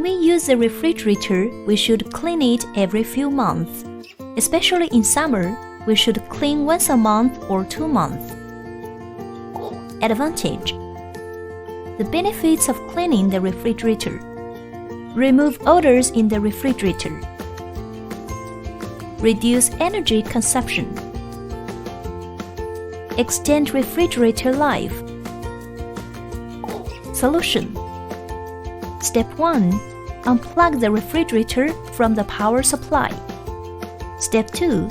we use the refrigerator, we should clean it every few months. Especially in summer, we should clean once a month or 2 months. Advantage: the benefits of cleaning the refrigerator. Remove odors in the refrigerator. Reduce energy consumption. Extend refrigerator life. Solution: Step 1. Unplug the refrigerator from the power supply. Step 2.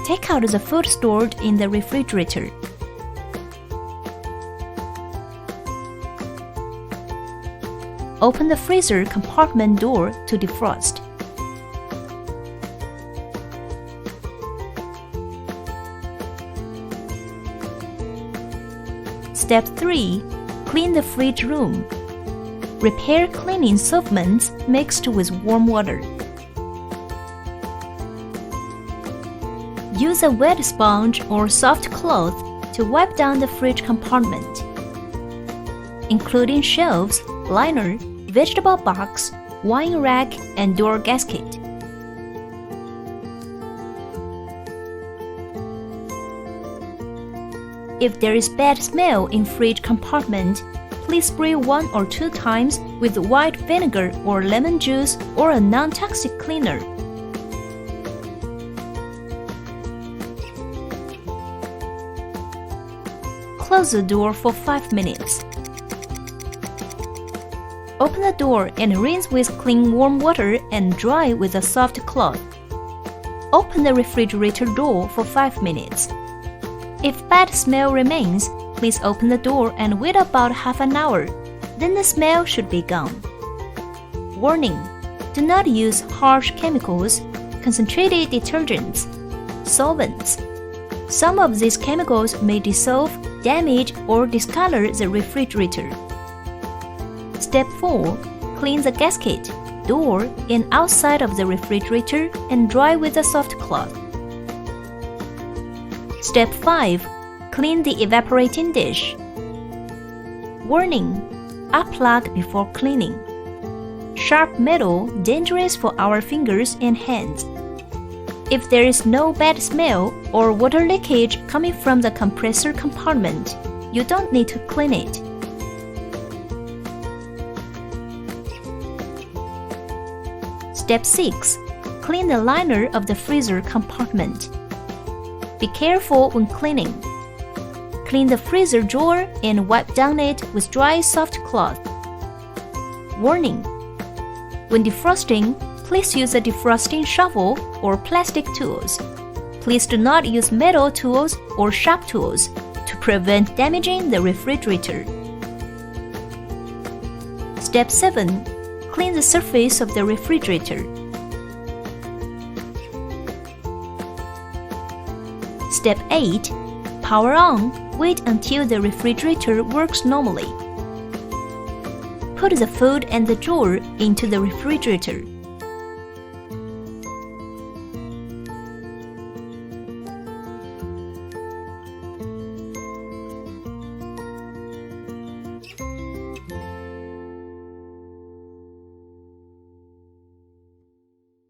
Take out the food stored in the refrigerator. Open the freezer compartment door to defrost. Step 3. Clean the fridge room. Repair cleaning solvents mixed with warm water. Use a wet sponge or soft cloth to wipe down the fridge compartment, including shelves, liner, vegetable box, wine rack, and door gasket. If there is bad smell in fridge compartment, please spray 1 or 2 times with white vinegar or lemon juice or a non-toxic cleaner. Close the door for 5 minutes. Open the door and rinse with clean warm water and dry with a soft cloth. Open the refrigerator door for 5 minutes. If bad smell remains, please open the door and wait about half an hour. Then the smell should be gone. Warning: do not use harsh chemicals, concentrated detergents, solvents. Some of these chemicals may dissolve, damage, or discolor the refrigerator. Step 4. Clean the gasket, door, and outside of the refrigerator and dry with a soft cloth. Step 5. Clean the evaporating dish. Warning: unplug before cleaning. Sharp metal dangerous for our fingers and hands. If there is no bad smell or water leakage coming from the compressor compartment, you don't need to clean it. Step 6. Clean the liner of the freezer compartment. Be careful when cleaning. Clean the freezer drawer and wipe down it with dry soft cloth. Warning: when defrosting, please use a defrosting shovel or plastic tools. Please do not use metal tools or sharp tools to prevent damaging the refrigerator. Step 7. Clean the surface of the refrigerator. Step 8. Power on. Wait until the refrigerator works normally. Put the food and the drawer into the refrigerator.